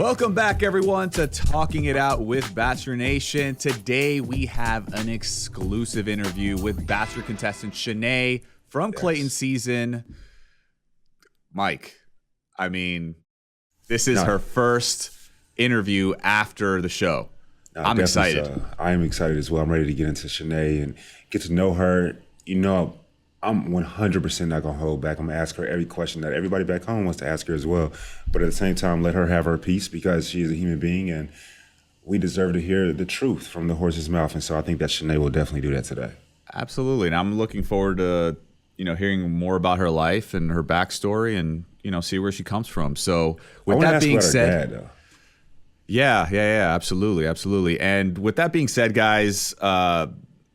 Welcome back, everyone, to Talking It Out with Bachelor Nation. Today, we have an exclusive interview with Bachelor contestant Shanae from Clayton season. Mike, I mean, this is her first interview after the show. I'm excited. I am excited as well. I'm ready to get into Shanae and get to know her. You know, I'm 100% not going to hold back. I'm going to ask her every question that everybody back home wants to ask her as well. But at the same time, let her have her piece because she is a human being and we deserve to hear the truth from the horse's mouth. And so I think that Shanae will definitely do that today. Absolutely. And I'm looking forward to, hearing more about her life and her backstory and, see where she comes from. So with that being said, her dad, yeah, absolutely. And with that being said, guys,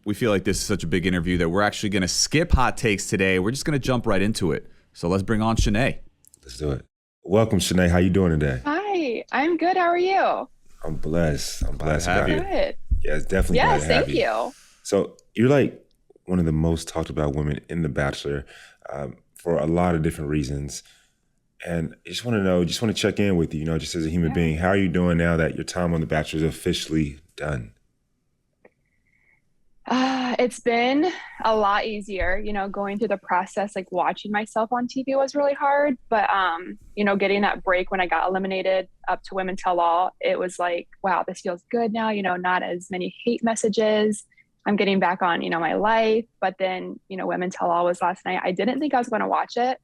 we feel like this is such a big interview that we're actually going to skip hot takes today. We're just going to jump right into it. So let's bring on Shanae. Let's do it. Welcome, Shanae. How you doing today? Hi, I'm good. How are you? I'm blessed. Glad to have you. Good. Yeah, it's definitely glad to have thank you. So you're like one of the most talked about women in The Bachelor for a lot of different reasons. And I just want to check in with you, just as a human being. How are you doing now that your time on The Bachelor is officially done? It's been a lot easier, going through the process, like watching myself on TV was really hard. But, getting that break when I got eliminated up to Women Tell All, it was like, wow, this feels good now, not as many hate messages. I'm getting back on, my life. But then, Women Tell All was last night. I didn't think I was going to watch it,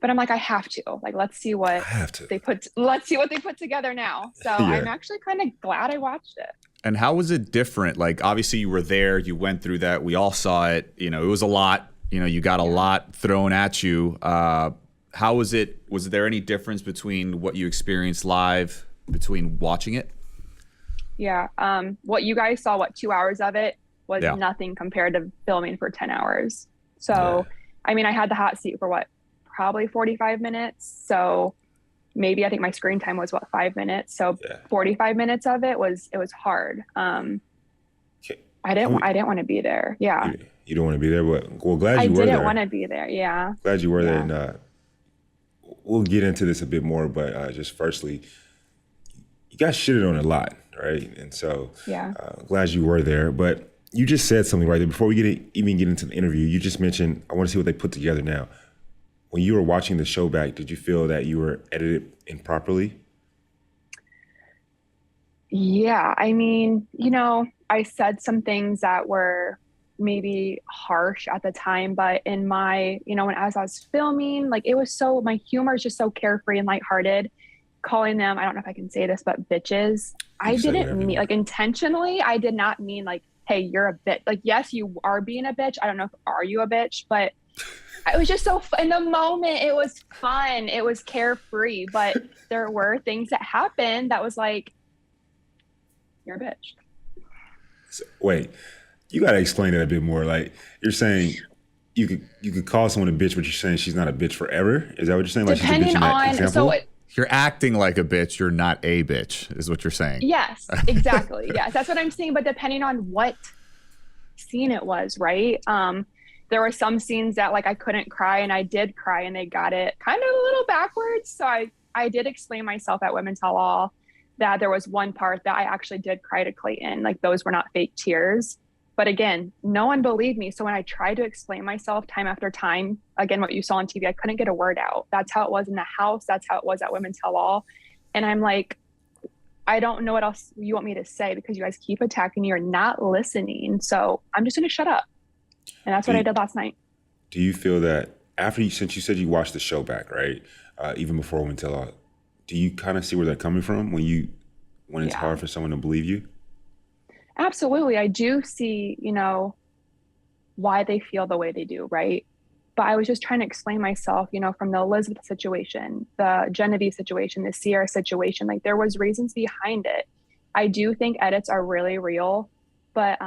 but I'm like, I have to. Like, let's see what they put together now. So I'm actually kind of glad I watched it. And how was it different? Like, obviously you were there, you went through that. We all saw it. It was a lot. You got a lot thrown at you. How was it? Was there any difference between what you experienced live between watching it? Yeah. What you guys saw, 2 hours of it was nothing compared to filming for 10 hours. So, I mean, I had the hot seat for probably 45 minutes. So maybe I think my screen time was 5 minutes. So 45 minutes of it was hard. I didn't want to be there. Yeah. You don't want to be there, but glad you were there. I didn't want to be there. Yeah. Glad you were there. And we'll get into this a bit more, but just firstly, you got shitted on a lot, right? And so glad you were there. But you just said something right there. Before we even get into the interview, you just mentioned, I want to see what they put together now. When you were watching the show back, did you feel that you were edited improperly? Yeah, I mean, I said some things that were maybe harsh at the time, but in my, as I was filming, like my humor is just so carefree and lighthearted. Calling them, I don't know if I can say this, but bitches. I didn't mean, intentionally, I did not mean hey, you're a bitch. Yes, you are being a bitch. I don't know if are you a bitch, but it was just so in the moment, it was fun. It was carefree, but there were things that happened that was like, you're a bitch. So, wait, you got to explain that a bit more. Like, you're saying you could call someone a bitch, but you're saying she's not a bitch forever? Is that what you're saying? Like, depending she's a bitch in that example? You're acting like a bitch. You're not a bitch, is what you're saying. Yes, exactly. Yes, that's what I'm saying. But depending on what scene it was, right? There were some scenes that I couldn't cry, and I did cry, and they got it kind of a little backwards. So I did explain myself at Women Tell All that there was one part that I actually did cry to Clayton. Those were not fake tears. But again, no one believed me. So when I tried to explain myself time after time, again, what you saw on TV, I couldn't get a word out. That's how it was in the house. That's how it was at Women Tell All. And I'm like, I don't know what else you want me to say because you guys keep attacking me. You're not listening. So I'm just going to shut up. And that's what I did last night. Do you feel that since you said you watched the show back, right? Even before Women Tell All, do you kind of see where they're coming from when it's hard for someone to believe you? Absolutely. I do see, why they feel the way they do, right? But I was just trying to explain myself, from the Elizabeth situation, the Genevieve situation, the Sierra situation, there was reasons behind it. I do think edits are really real, but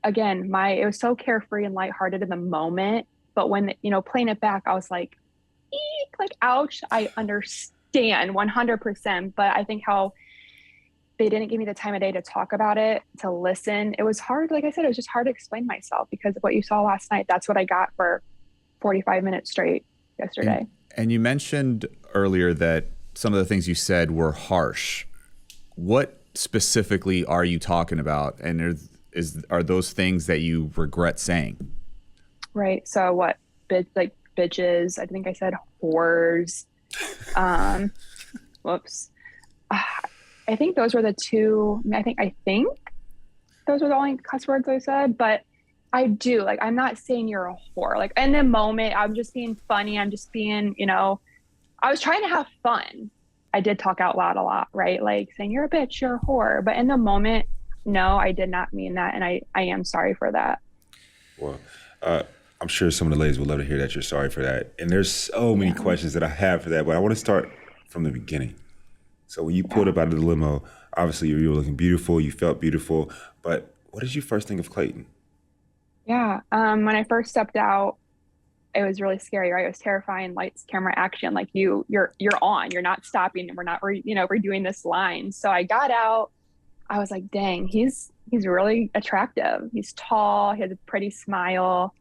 again, it was so carefree and lighthearted in the moment. But when, playing it back, I was like, eek, ouch. I understand 100%. But I think how they didn't give me the time of day to talk about it, to listen. It was hard. Like I said, it was just hard to explain myself because of what you saw last night. That's what I got for 45 minutes straight yesterday. And you mentioned earlier that some of the things you said were harsh. What specifically are you talking about? And are those things that you regret saying? Right. So what, bitches, I think I said whores. Whoops. I think those were the two, I think those were the only cuss words I said, but I do, like, I'm not saying you're a whore. Like, in the moment, I'm just being funny. I'm just being, I was trying to have fun. I did talk out loud a lot, right? Like saying you're a bitch, you're a whore. But in the moment, no, I did not mean that. And I am sorry for that. Well, I'm sure some of the ladies would love to hear that you're sorry for that. And there's so many questions that I have for that, but I want to start from the beginning. So when you pulled up out of the limo, obviously you were looking beautiful, you felt beautiful, but what did you first think of Clayton? Yeah, when I first stepped out, it was really scary, right? It was terrifying, lights, camera, action, like you're on, you're not stopping, we're doing this line. So I got out, I was like, dang, he's really attractive. He's tall, he has a pretty smile.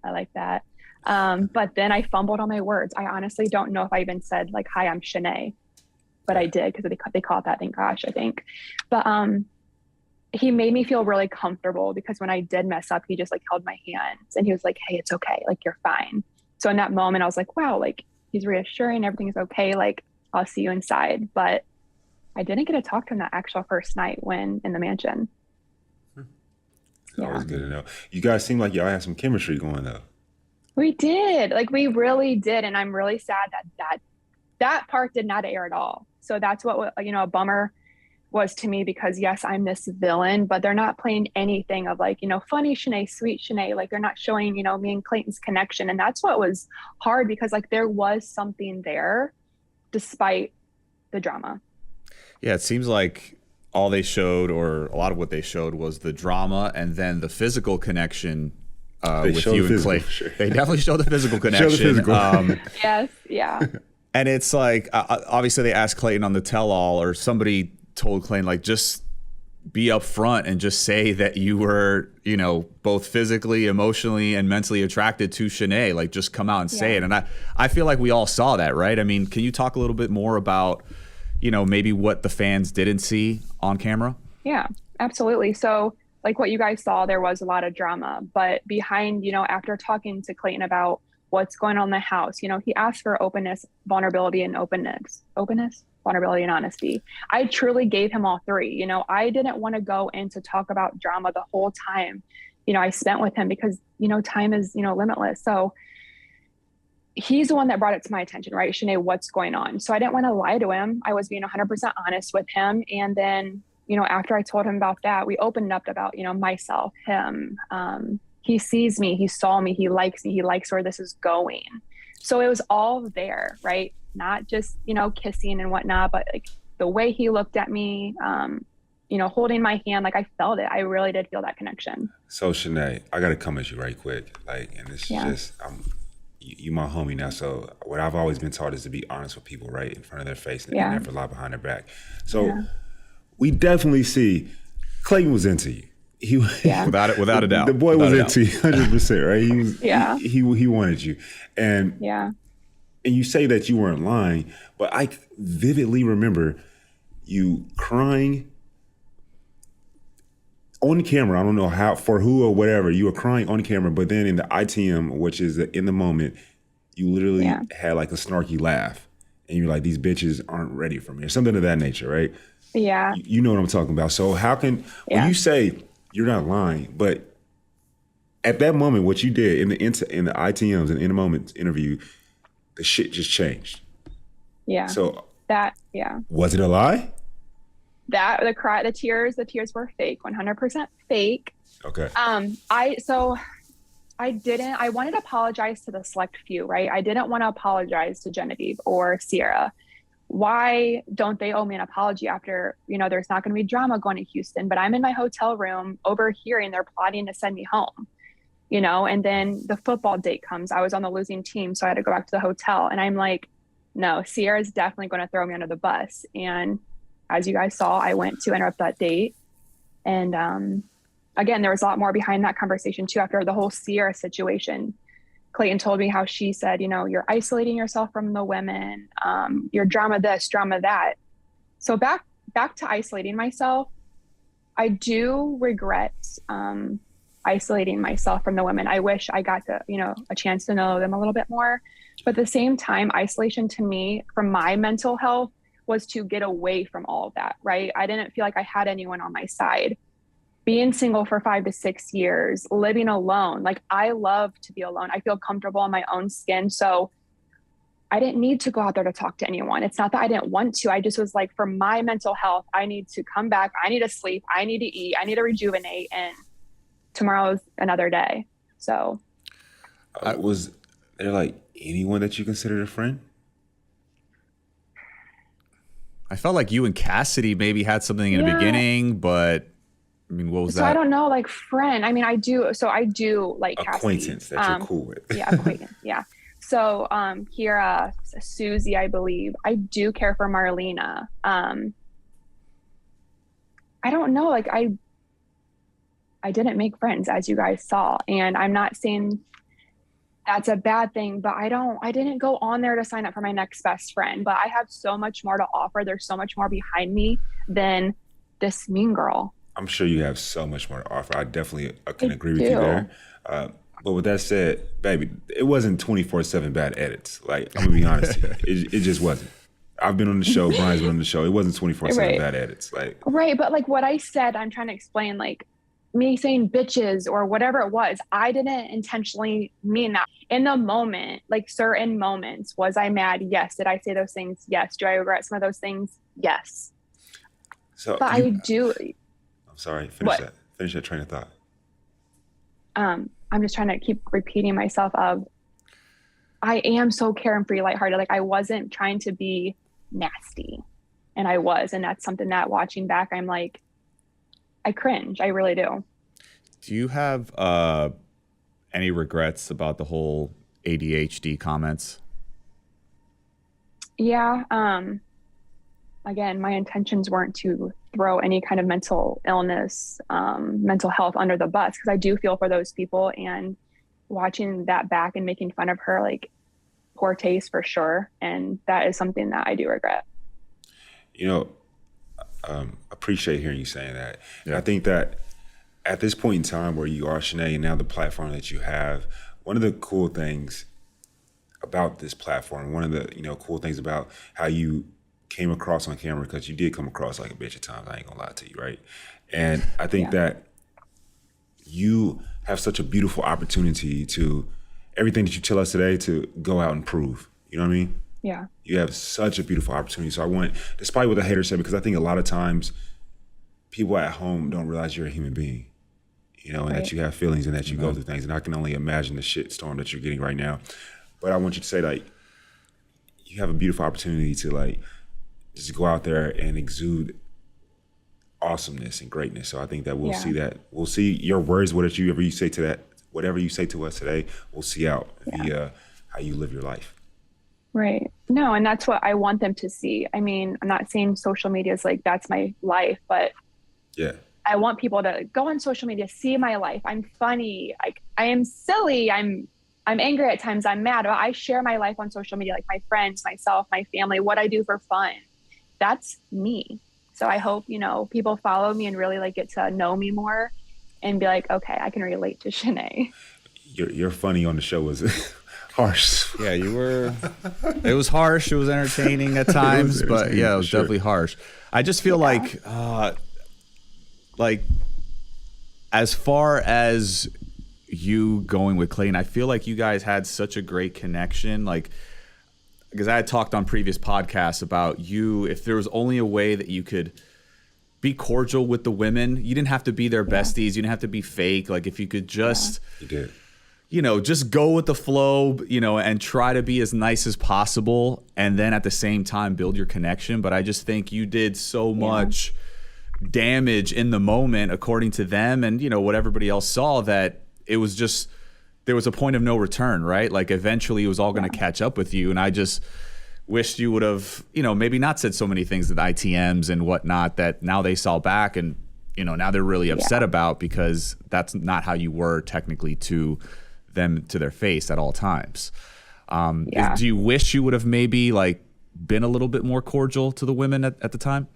I like that. But then I fumbled on my words. I honestly don't know if I even said like, hi, I'm Shanae, but I did because they call it that, thank gosh, I think. But he made me feel really comfortable because when I did mess up, he just like held my hands and he was like, hey, it's okay. Like, you're fine. So in that moment, I was like, wow, like he's reassuring, everything's okay. Like, I'll see you inside. But I didn't get to talk to him that actual first night when in the mansion. Always good to know. You guys seem like y'all have some chemistry going though. We did. Like, we really did. And I'm really sad that part did not air at all. So that's what, a bummer was to me, because yes, I'm this villain, but they're not playing anything of like, funny Shanae, sweet Shanae. Like, they're not showing, me and Clayton's connection. And that's what was hard, because like there was something there despite the drama. Yeah, it seems like all they showed, or a lot of what they showed, was the drama, and then the physical connection with you and Clay. Sure. They definitely showed the physical connection. Show the physical. Yes, yeah. And it's like, obviously they asked Clayton on the tell-all, or somebody told Clayton, like, just be upfront and just say that you were, both physically, emotionally, and mentally attracted to Shanae. Like, just come out and say it. And I feel like we all saw that, right? I mean, can you talk a little bit more about, maybe what the fans didn't see on camera? Yeah, absolutely. So like what you guys saw, there was a lot of drama, but behind, after talking to Clayton about what's going on in the house, he asked for openness, vulnerability, and openness, vulnerability, and honesty. I truly gave him all three. I didn't want to go in to talk about drama the whole time, I spent with him, because, time is, limitless. So he's the one that brought it to my attention, right? Shanae, what's going on? So I didn't want to lie to him. I was being 100% honest with him. And then, after I told him about that, we opened up about, myself, him. He sees me, he saw me, he likes me, he likes where this is going. So it was all there, right? Not just, kissing and whatnot, but like the way he looked at me, holding my hand, like I felt it. I really did feel that connection. So Shanae, I got to come at you right quick. Like, and this is just, you my homie now. So what I've always been taught is to be honest with people, right? In front of their face, and never lie behind their back. So we definitely see Clayton was into you. He without a doubt. The boy was into you 100%, right? He was, he wanted you. And and you say that you weren't lying, but I vividly remember you crying on camera. I don't know how, for who or whatever, you were crying on camera, but then in the ITM, which is in the moment, you literally had like a snarky laugh, and you're like, these bitches aren't ready for me, or something of that nature, right? Yeah. You know what I'm talking about. So how can, when you say you're not lying, but at that moment, what you did in the ITMs and in the moment interview, the shit just changed. Yeah. So was it a lie? The tears were fake, 100% fake. Okay. I wanted to apologize to the select few, right? I didn't want to apologize to Genevieve or Sierra. Why don't they owe me an apology after, there's not going to be drama going to Houston, but I'm in my hotel room overhearing they're plotting to send me home, and then the football date comes. I was on the losing team, so I had to go back to the hotel, and I'm like, no, Sierra's definitely going to throw me under the bus. And as you guys saw, I went to interrupt that date. And again, there was a lot more behind that conversation too, after the whole Sierra situation. Clayton told me how she said, you're isolating yourself from the women, you're drama this, drama that. So back to isolating myself, I do regret isolating myself from the women. I wish I got to, a chance to know them a little bit more. But at the same time, isolation to me, from my mental health, was to get away from all of that, right? I didn't feel like I had anyone on my side. Being single for 5 to 6 years, living alone, like I love to be alone. I feel comfortable in my own skin. So I didn't need to go out there to talk to anyone. It's not that I didn't want to. I just was like, for my mental health, I need to come back. I need to sleep. I need to eat. I need to rejuvenate. And tomorrow's another day. So. Was there like anyone that you considered a friend? I felt like you and Cassidy maybe had something in the beginning, but I mean, what was that? I don't know, like friend. I mean, I do like acquaintance Cassidy. that you're cool with. Yeah, acquaintance. Yeah. So Kira, Susie, I believe. I do care for Marlena. I don't know, like I didn't make friends, as you guys saw, and I'm not saying that's a bad thing, but I didn't go on there to sign up for my next best friend, but I have so much more to offer. There's so much more behind me than this mean girl. I'm sure you have so much more to offer. I definitely can agree with you there. But with that said, baby, it wasn't 24/7 bad edits. Like, I'm gonna be honest here. It just wasn't. I've been on the show, Brian's been on the show. It wasn't 24/7 bad edits. Like, right, but like what I said, I'm trying to explain, like me saying bitches or whatever it was, I didn't intentionally mean that. In the moment, like certain moments, was I mad? Yes. Did I say those things? Yes. Do I regret some of those things? Yes. So, but I do. I'm sorry. Finish that train of thought. I'm just trying to keep repeating myself of, I am so carefree, lighthearted. Like I wasn't trying to be nasty, and I was, and that's something that watching back, I'm like, I cringe. I really do. Do you have any regrets about the whole ADHD comments? Yeah. Again, my intentions weren't to throw any kind of mental illness, mental health under the bus, because I do feel for those people, and watching that back and making fun of her, like, poor taste for sure. And that is something that I do regret. Appreciate hearing you saying that. Yeah. I think that at this point in time where you are, Shanae, and now the platform that you have, one of the cool things about this platform, one of the cool things about how you came across on camera, because you did come across like a bitch at times, I ain't gonna lie to you, right? And I think that you have such a beautiful opportunity to, everything that you tell us today, to go out and prove, you know what I mean? Yeah. You have such a beautiful opportunity. So I want, despite what the haters say, because I think a lot of times people at home don't realize you're a human being, and that you have feelings and that you go through things. And I can only imagine the shit storm that you're getting right now. But I want you to say, like, you have a beautiful opportunity to, like, just go out there and exude awesomeness and greatness. So I think that we'll see that. We'll see your words, whatever you say to us today, we'll see out via how you live your life. Right. No, and that's what I want them to see. I mean, I'm not saying social media is like, that's my life, but I want people to go on social media, see my life. I'm funny. Like, I am silly. I'm angry at times. I'm mad. But I share my life on social media, like my friends, myself, my family, what I do for fun. That's me. So I hope, people follow me and really like get to know me more and be like, okay, I can relate to Shanae. Your funny on the show was harsh. Yeah, you were. It was harsh. It was entertaining at times, but yeah, it was definitely harsh. I just feel like as far as you going with Clayton, I feel like you guys had such a great connection. Like, because I had talked on previous podcasts about you, if there was only a way that you could be cordial with the women, you didn't have to be their besties. You didn't have to be fake. Like, if you could just, you did. Just go with the flow, and try to be as nice as possible, and then at the same time build your connection. But I just think you did so much damage in the moment, according to them, and what everybody else saw, that it was just, there was a point of no return, right? Like, eventually it was all going to catch up with you. And I just wished you would have, maybe not said so many things with ITMs and whatnot that now they saw back, and now they're really upset about, because that's not how you were technically to them to their face at all times. Do you wish you would have maybe like been a little bit more cordial to the women at the time?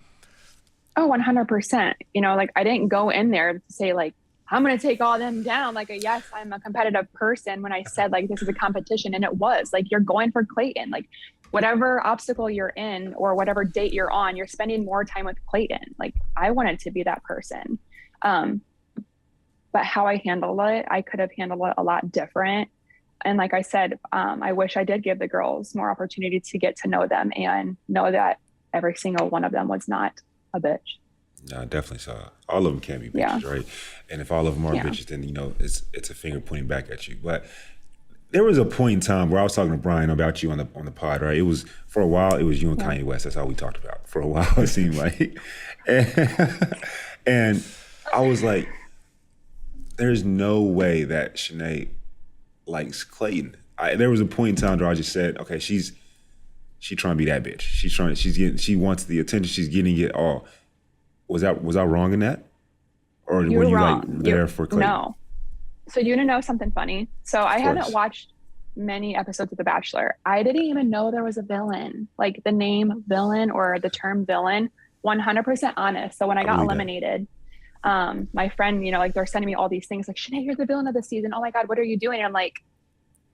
Oh, 100%. You know, like I didn't go in there to say like, I'm going to take all them down. Like, yes, I'm a competitive person when I said like, this is a competition. And it was like, you're going for Clayton, like whatever obstacle you're in or whatever date you're on, you're spending more time with Clayton. Like I wanted to be that person. But how I handled it, I could have handled it a lot different. And like I said, I wish I did give the girls more opportunity to get to know them and know that every single one of them was not a bitch. No, I definitely saw. All of them can be bitches, right? And if all of them are bitches, then, you know, it's a finger pointing back at you. But there was a point in time where I was talking to Brian about you on the pod, right? It was, for a while, it was you and Kanye West. That's all we talked about. For a while, it seemed like. And I was like, there's no way that Shanae likes Clayton. There was a point in time where I just said, okay, she trying to be that bitch. She wants the attention. She's getting it all. Was I wrong in that? Or were you wrong. Like there for Clayton? No. So you want to know something funny? So I haven't watched many episodes of The Bachelor. I didn't even know there was a villain. Like the name villain or the term villain, 100% honest. So when I got eliminated, my friend, you know, like they're sending me all these things like, Shanae, you're the villain of the season. Oh my God, what are you doing? And I'm like,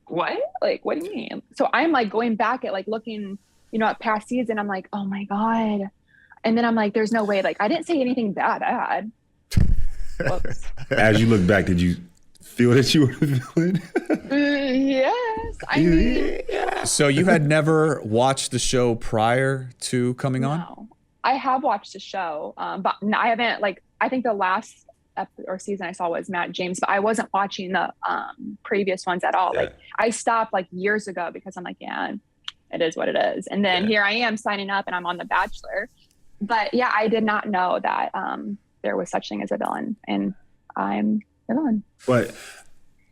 what? Like, what do you mean? So I'm like going back at like looking, you know, at past season. I'm like, oh my God. And then I'm like, there's no way. Like, I didn't say anything that bad. Whoops. As you look back, did you feel that you were the villain? Yes. I mean. So you had never watched the show prior to coming on? No. I have watched the show, but I haven't, like, I think the last season I saw was Matt James, but I wasn't watching the previous ones at all. Like, I stopped like years ago because I'm like, yeah, it is what it is. And then here I am signing up and I'm on The Bachelor. But yeah, I did not know that there was such thing as a villain, and I'm the villain. But,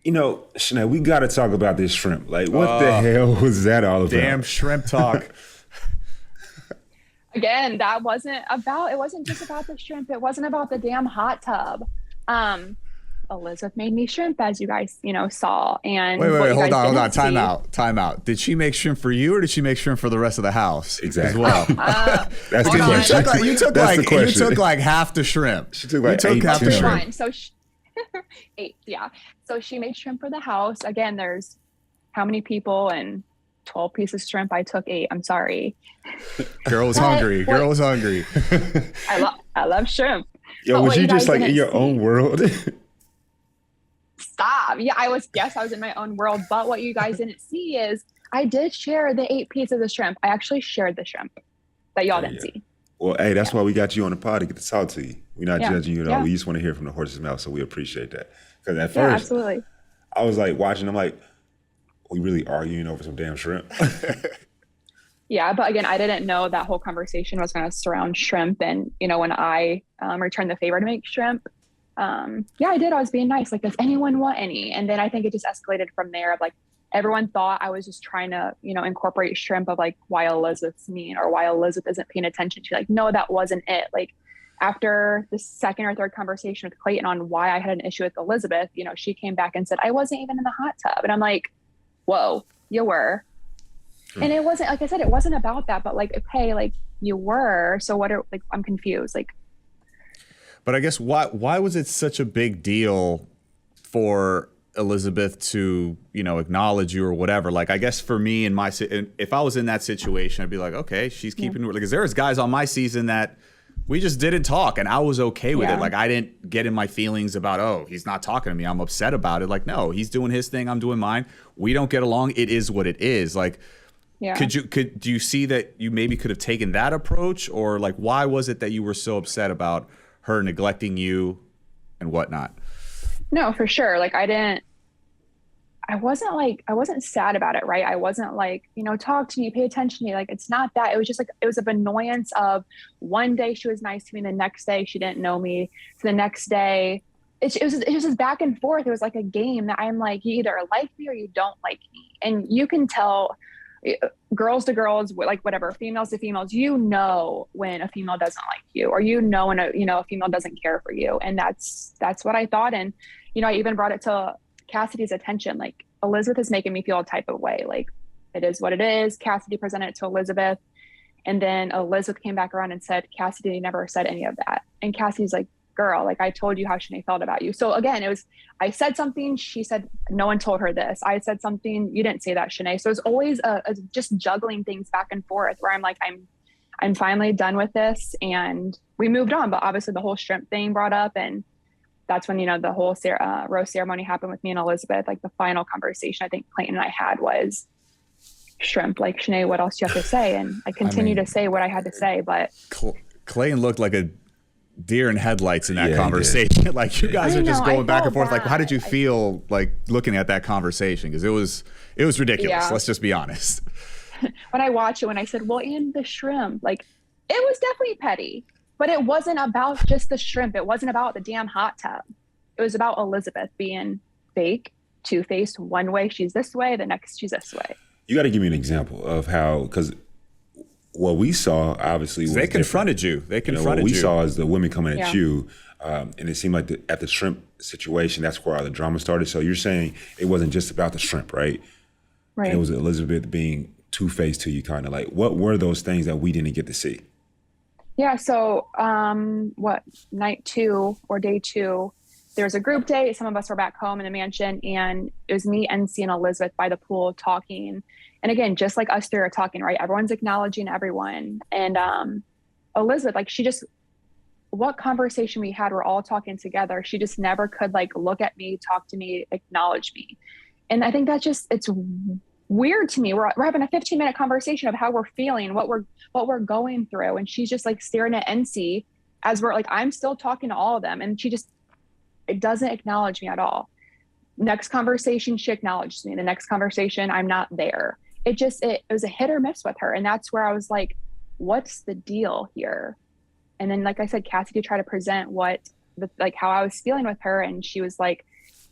you know, Shanae, we got to talk about this shrimp. Like, what the hell was that all about? Damn shrimp talk. Again, it wasn't just about the shrimp. It wasn't about the damn hot tub. Elizabeth made me shrimp, as you guys, you know, saw. And wait, hold on. Time out. Did she make shrimp for you, or did she make shrimp for the rest of the house? Exactly. As well. That's the question. You took like half the shrimp. She took like half the shrimp. Fine. So 8, yeah. So she made shrimp for the house. Again, there's how many people and 12 pieces of shrimp. I took 8. I'm sorry. Girl was hungry. I love shrimp. Yo, was you just like in your own world? Stop. Yeah, I was in my own world. But what you guys didn't see is I did share the 8 pieces of shrimp. I actually shared the shrimp that y'all didn't see. Well, hey, that's why we got you on the pod to get to talk to you. We're not judging you at all. We just want to hear from the horse's mouth. So we appreciate that. Because at first, absolutely. I was like watching, I'm like, we really arguing over some damn shrimp? Yeah, but again, I didn't know that whole conversation was going to surround shrimp. And, you know, when I returned the favor to make shrimp, I did. I was being nice. Like, does anyone want any? And then I think it just escalated from there. Of like, everyone thought I was just trying to, you know, incorporate shrimp of like why Elizabeth's mean or why Elizabeth isn't paying attention to. Like, no, that wasn't it. Like, after the second or third conversation with Clayton on why I had an issue with Elizabeth, you know, she came back and said, I wasn't even in the hot tub. And I'm like, whoa, you were. And it wasn't, like I said, it wasn't about that, but like, okay, like you were. So what are, like, I'm confused. Like, but I guess why was it such a big deal for Elizabeth to, you know, acknowledge you or whatever? Like, I guess for me if I was in that situation, I'd be like, okay, she's keeping, like, because there's guys on my season that we just didn't talk and I was okay with it. Like, I didn't get in my feelings about, oh, he's not talking to me, I'm upset about it. Like, no, he's doing his thing, I'm doing mine. We don't get along. It is what it is. Like, do you see that you maybe could have taken that approach, or like, why was it that you were so upset about her neglecting you and whatnot? No, for sure. Like, I wasn't sad about it, right? I wasn't like, you know, talk to me, pay attention to me. Like, it's not that. It was just like, it was an annoyance of one day she was nice to me, the next day she didn't know me. So the next day, it was just back and forth. It was like a game that I'm like, you either like me or you don't like me. And you can tell girls to girls, like whatever, females to females, you know, when a female doesn't like you, or you know, when a female doesn't care for you. And that's what I thought. And, you know, I even brought it to Cassidy's attention. Like, Elizabeth is making me feel a type of way. Like, it is what it is. Cassidy presented it to Elizabeth. And then Elizabeth came back around and said, Cassidy never said any of that. And Cassidy's like, girl, like, I told you how Shanae felt about you. So again, it was, I said something, she said, no one told her this. I said something, you didn't say that, Shanae. So it's always a just juggling things back and forth where I'm like, I'm finally done with this. And we moved on. But obviously the whole shrimp thing brought up. And that's when, the whole rose ceremony happened with me and Elizabeth. Like, the final conversation I think Clayton and I had was shrimp. Like, Shanae, what else do you have to say? And I continue to say what I had to say. But Clayton looked like a deer in headlights in that conversation. Like, you guys are just going back and forth. Like, how did you feel like looking at that conversation? Because it was ridiculous. Yeah. Let's just be honest. When I watched it, when I said, well, and the shrimp, like, it was definitely petty, but it wasn't about just the shrimp. It wasn't about the damn hot tub. It was about Elizabeth being fake, two-faced. One way she's this way, the next she's this way. You got to give me an example of how, because what we saw obviously was they confronted you. They confronted what you. we saw is the women coming at you, and it seemed like at the shrimp situation, that's where all the drama started. So you're saying it wasn't just about the shrimp, right? Right. And it was Elizabeth being two-faced to you, kind of like. What were those things that we didn't get to see? Yeah. So, night 2 or day 2, there was a group date. Some of us were back home in the mansion, and it was me, NC, and Elizabeth by the pool talking. And again, just like us three are talking, right? Everyone's acknowledging everyone. And Elizabeth, like, what conversation we had, we're all talking together. She just never could, like, look at me, talk to me, acknowledge me. And I think that's it's weird to me. We're having a 15-minute conversation of how we're feeling, what we're going through. And she's just like staring at NC as we're like, I'm still talking to all of them. And it doesn't acknowledge me at all. Next conversation, she acknowledges me. The next conversation, I'm not there. It was a hit or miss with her. And that's where I was like, what's the deal here? And then, like I said, Cassidy tried to present how I was feeling with her. And she was like,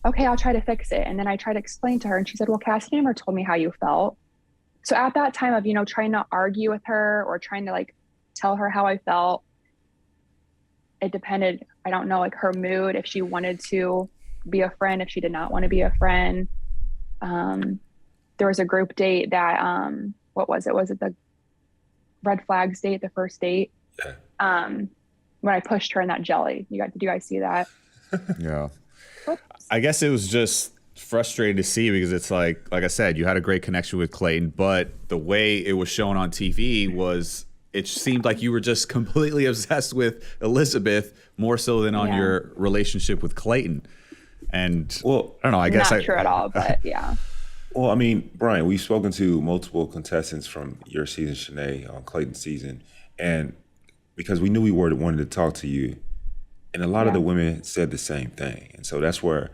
okay, I'll try to fix it. And then I tried to explain to her, and she said, well, Cassidy never told me how you felt. So at that time of, trying to argue with her or trying to, like, tell her how I felt, it depended, I don't know, like, her mood, if she wanted to be a friend, if she did not want to be a friend. There was a group date that, what was it? Was it the red flags date, the first date? Yeah. When I pushed her in that jelly. Did you guys see that? Yeah. Oops. I guess it was just frustrating to see, because it's like I said, you had a great connection with Clayton, but the way it was shown on TV it seemed like you were just completely obsessed with Elizabeth more so than on your relationship with Clayton. And I don't know, I guess not true at all, but yeah. Well, I mean, Brian, we've spoken to multiple contestants from your season, Shanae, on Clayton's season, and because we knew we wanted to talk to you, and a lot of the women said the same thing, and so that's where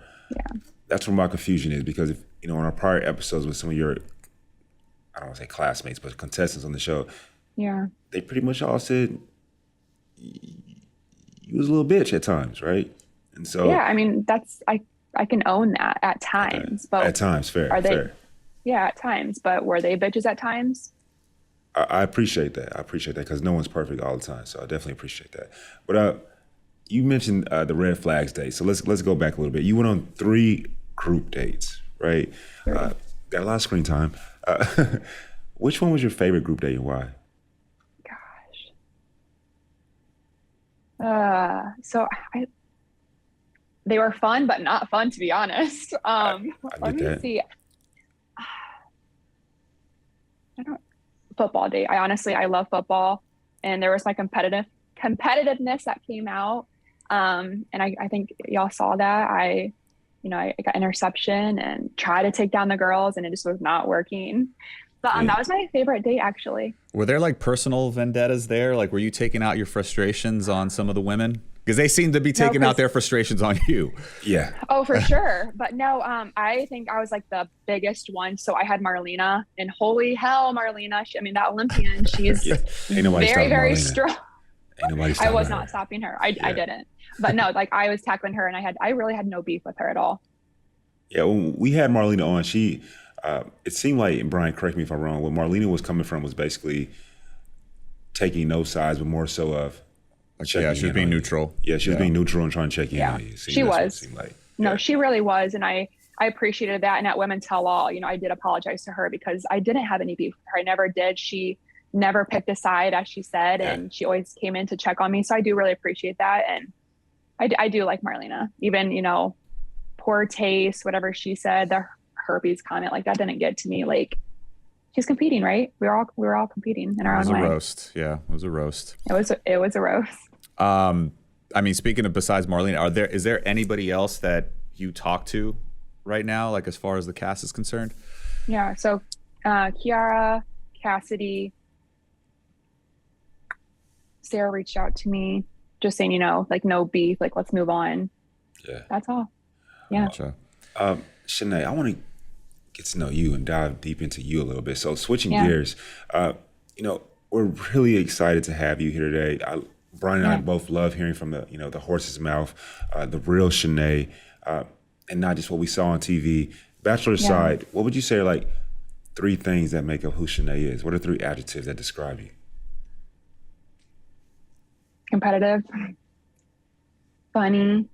my confusion is, because if on our prior episodes with some of your, I don't want to say classmates, but contestants on the show, they pretty much all said you was a little bitch at times, right? And so I mean, that's I can own that at times, but at times, fair. Yeah, at times, but were they bitches at times? I appreciate that. Because no one's perfect all the time, so I definitely appreciate that. But you mentioned the red flags date, so let's go back a little bit. You went on 3 group dates, right? Got a lot of screen time. Which one was your favorite group date and why? Gosh. They were fun, but not fun, to be honest. I let me see. Football date. I love football, and there was my competitiveness that came out. And I think y'all saw that. I got interception and tried to take down the girls, and it just was not working. But that was my favorite date, actually. Were there like personal vendettas there? Like, were you taking out your frustrations on some of the women? Because they seem to be taking out their frustrations on you. Yeah. Oh, for sure. But no, I think I was like the biggest one. So I had Marlena, and holy hell, Marlena. That Olympian, she's very, very strong. I was not stopping her. I didn't. But no, like, I was tackling her, and I really had no beef with her at all. Yeah, when we had Marlena on, she, it seemed like, and Brian, correct me if I'm wrong, what Marlena was coming from was basically taking no sides, but more so of, she was being neutral. Yeah, she was being neutral and trying to check in on you. She was. No, she really was. And I I appreciated that. And at Women Tell All, you know, I did apologize to her because I didn't have any beef with her. I never did. She never picked a side, as she said, and she always came in to check on me. So I do really appreciate that. And I do like Marlena, even, you know, poor taste, whatever she said, the herpes comment, like that didn't get to me. Like, she's competing, right? We were all competing in our own way. It was a roast. Yeah, it was a roast. It was a roast. I mean, speaking of besides Marlena, is there anybody else that you talk to right now, like as far as the cast is concerned? Yeah. So Kiara, Cassidy, Sarah reached out to me just saying, you know, like no beef, like let's move on. Yeah. That's all. Yeah. Gotcha. Shanae, I want to get to know you and dive deep into you a little bit. So switching gears, you know, we're really excited to have you here today. Brian and I both love hearing from the horse's mouth, the real Shanae, and not just what we saw on TV. Bachelor side, what would you say are like 3 things that make up who Shanae is? What are 3 adjectives that describe you? Competitive, funny,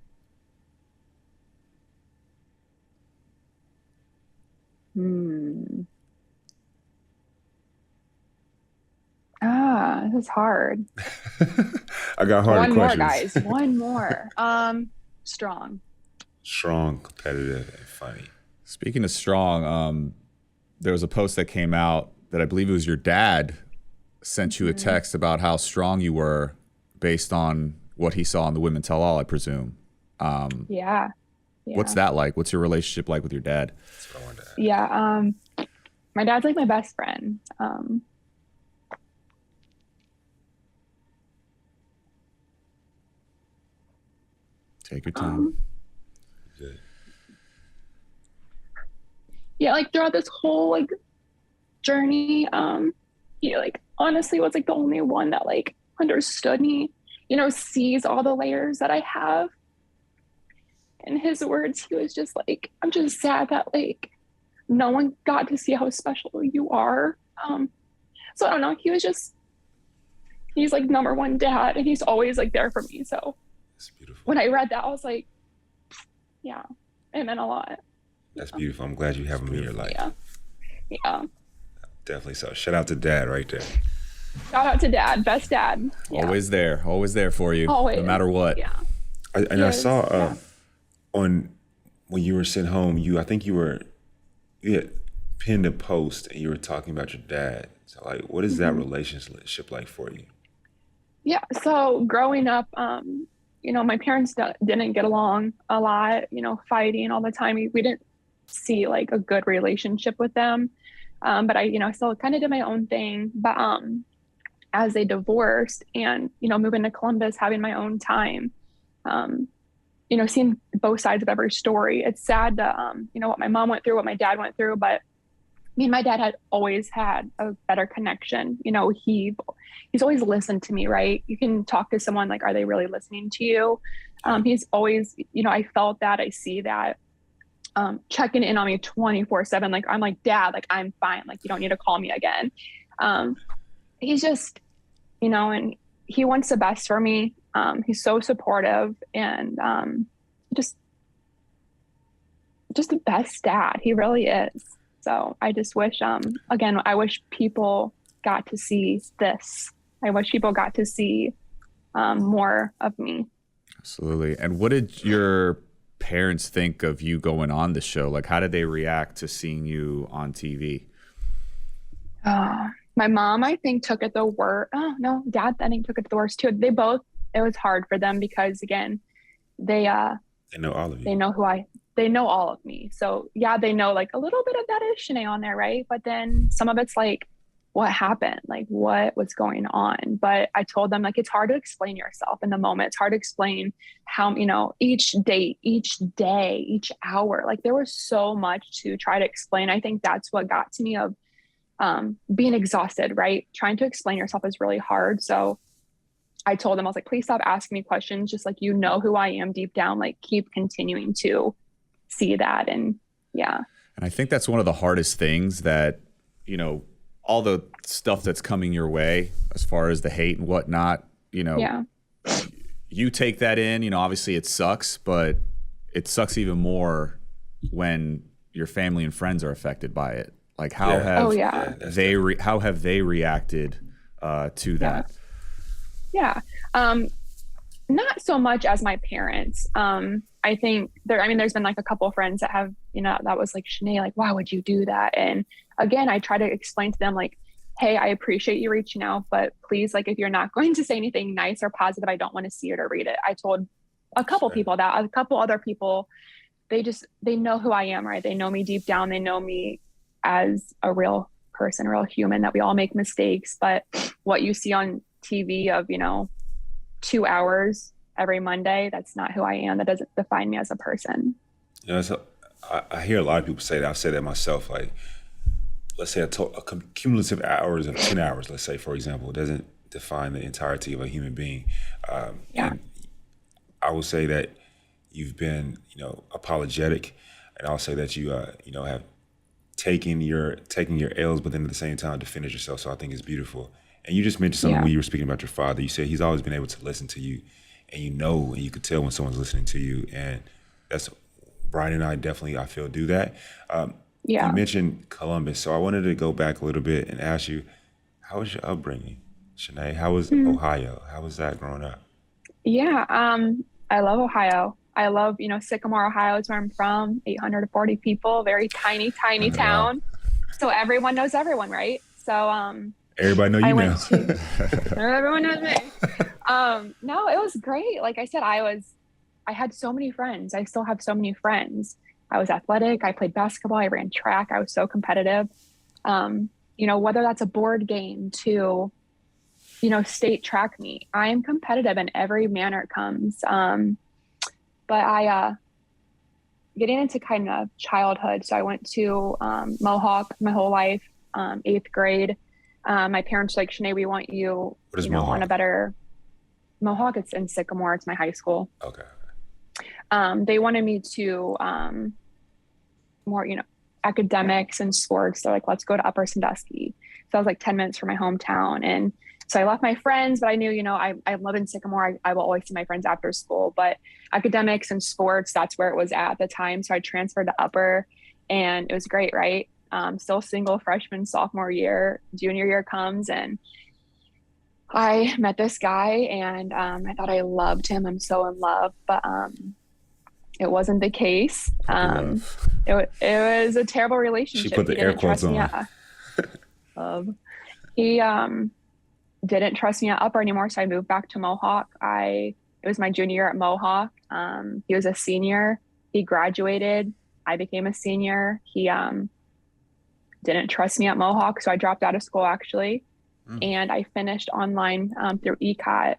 this is hard. I got harder questions. One more, guys. One more. Strong. Strong, competitive, and funny. Speaking of strong, there was a post that came out that I believe it was your dad sent you a text about how strong you were based on what he saw on the Women Tell All, I presume. Yeah. What's that like? What's your relationship like with your dad? That's what I wanted to ask. Yeah. My dad's like my best friend. Take your time. Good. Yeah, like throughout this whole like journey, he like honestly was like the only one that like understood me, you know, sees all the layers that I have. In his words, he was just like, I'm just sad that like no one got to see how special you are. So I don't know, he's like number one dad, and he's always like there for me. So that's beautiful. When I read that, I was like, yeah, it meant a lot. That's beautiful. I'm glad you have him in your life. Yeah. Definitely so. Shout out to Dad right there. Shout out to Dad. Best dad. Yeah. Always there for you. Always. No matter what. Yeah. I saw on when you were sent home, I think you had pinned a post and you were talking about your dad. So like, what is that relationship like for you? Yeah. So growing up, you know, my parents didn't get along a lot, you know, fighting all the time. We didn't see like a good relationship with them. But I, you know, still kind of did my own thing. But as they divorced and, you know, moving to Columbus, having my own time, you know, seeing both sides of every story, it's sad to, you know, what my mom went through, what my dad went through. But me and my dad had always had a better connection. You know, he's always listened to me, right? You can talk to someone like, are they really listening to you? He's always, you know, I felt that, I see that, checking in on me 24/7. Like, I'm like, Dad, like, I'm fine. Like, you don't need to call me again. He's just, you know, and he wants the best for me. He's so supportive and just the best dad. He really is. So I just wish, again, I wish people got to see this. I wish people got to see more of me. Absolutely. And what did your parents think of you going on the show? Like, how did they react to seeing you on TV? My mom, I think, took it the worst. Oh, no, Dad, I think, took it the worst too. They both, it was hard for them because, again, they know all of you. They know all of me. So yeah, they know like a little bit of that is Shanae on there, right? But then some of it's like, what happened? Like, what was going on? But I told them, like, it's hard to explain yourself in the moment. It's hard to explain how, you know, each day, each hour, like there was so much to try to explain. I think that's what got to me of being exhausted, right? Trying to explain yourself is really hard. So I told them, I was like, please stop asking me questions. Just like, you know who I am deep down, like keep continuing to see that. And yeah. And I think that's one of the hardest things that, you know, all the stuff that's coming your way as far as the hate and whatnot, you know, you take that in, you know, obviously it sucks, but it sucks even more when your family and friends are affected by it? Like how how have they reacted to that? Yeah. Not so much as my parents. I think there's been like a couple of friends that have, that was like, Shanae, like, why would you do that? And again, I try to explain to them like, hey, I appreciate you reaching out, but please, like, if you're not going to say anything nice or positive, I don't want to see it or read it. I told a couple people that, a couple other people, they know who I am, right? They know me deep down. They know me as a real person, a real human, that we all make mistakes. But what you see on TV of, 2 hours every Monday, that's not who I am. That doesn't define me as a person. So I hear a lot of people say that. I've said that myself. Like, let's say a cumulative hours of 10 hours, let's say, for example, doesn't define the entirety of a human being. And I will say that you've been, apologetic, and I'll say that you, have taken your L's, but then at the same time defended yourself. So I think it's beautiful. And you just mentioned something when you were speaking about your father. You said he's always been able to listen to you, and and you could tell when someone's listening to you. And that's Brian and I definitely, I feel, do that. You mentioned Columbus, so I wanted to go back a little bit and ask you, how was your upbringing, Shanae? How was Ohio? How was that growing up? Yeah, I love Ohio. I love, Sycamore, Ohio is where I'm from. 840 people, very tiny town. So everyone knows everyone, right? So everybody know you now. Everyone knows me. No, it was great. Like I said, I had so many friends. I still have so many friends. I was athletic. I played basketball. I ran track. I was so competitive. Whether that's a board game to, state track meet, I am competitive in every manner it comes. But I, getting into kind of childhood. So I went to Mohawk my whole life, 8th grade. My parents were like, Shanae, we want you, Mohawk? On a better Mohawk. It's in Sycamore. It's my high school. Okay. They wanted me to more, academics and sports. They're like, let's go to Upper Sandusky. So I was like 10 minutes from my hometown. And so I left my friends, but I knew, I live in Sycamore. I will always see my friends after school, but academics and sports, that's where it was at the time. So I transferred to Upper, and it was great, right? Still single freshman, sophomore year, junior year comes, and I met this guy, and I thought I loved him. I'm so in love, but it wasn't the case. It was a terrible relationship. She put the air quotes on. He didn't trust me at Upper anymore, so I moved back to Mohawk. It was my junior year at Mohawk. He was a senior. He graduated. I became a senior. He didn't trust me at Mohawk, so I dropped out of school actually, and I finished online through ECOT,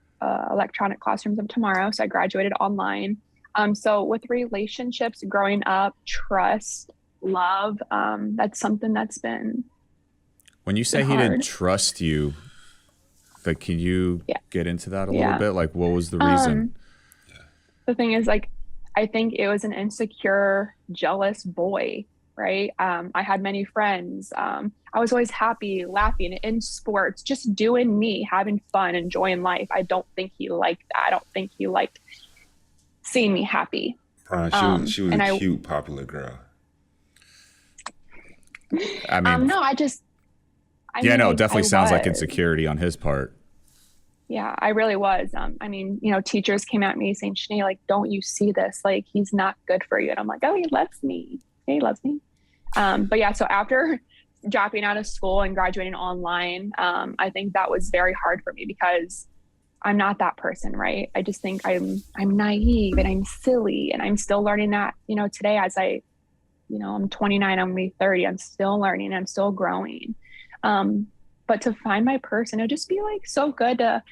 Electronic Classrooms of Tomorrow. So I graduated online. So with relationships, growing up, trust, love, that's something that's been. When you say he didn't trust you, but can you get into that a little bit? Like, what was the reason? The thing is, like, I think it was an insecure, jealous boy, right? I had many friends. I was always happy, laughing in sports, just doing me, having fun, enjoying life. I don't think he liked that. I don't think he liked seeing me happy. Brian, she was a cute, popular girl. I mean, no, it definitely sounds like insecurity on his part. Yeah, I really was. Teachers came at me saying, Shanae, like, don't you see this? Like, he's not good for you. And I'm like, oh, he loves me. He loves me. But yeah, so after dropping out of school and graduating online, I think that was very hard for me because I'm not that person, right? I just think I'm naive and I'm silly, and I'm still learning that, today as I'm 29, I'm gonna be 30. I'm still learning. I'm still growing. But to find my person, it would just be like so good to,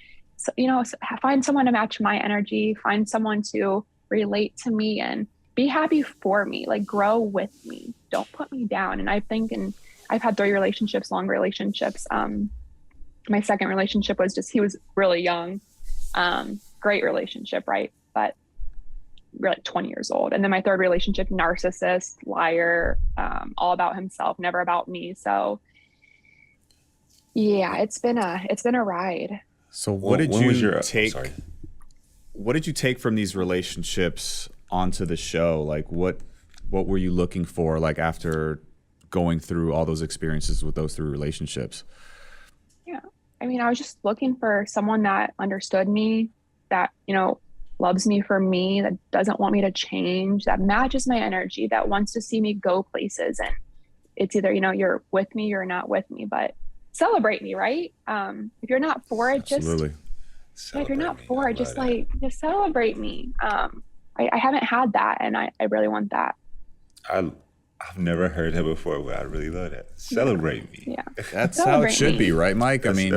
find someone to match my energy, find someone to relate to me and be happy for me, like grow with me. Don't put me down. And I think, and I've had 3 relationships, long relationships. My second relationship was he was really young, great relationship, right? But we're like 20 years old. And then my third relationship, narcissist, liar, all about himself, never about me. So yeah, it's been a ride. So what did you take? What did you take from these relationships onto the show? Like what What were you looking for, like, after going through all those experiences with those 3 relationships? Yeah. I mean, I was just looking for someone that understood me, that, loves me for me, that doesn't want me to change, that matches my energy, that wants to see me go places. And it's either, you're with me, you're not with me, but celebrate me, right? If you're not for it, Absolutely. if you're not for it, just celebrate me. I haven't had that, and I really want that. I've never heard that before, but I really love that. Celebrate me. Yeah. That's how it should be, right, Mike? I mean,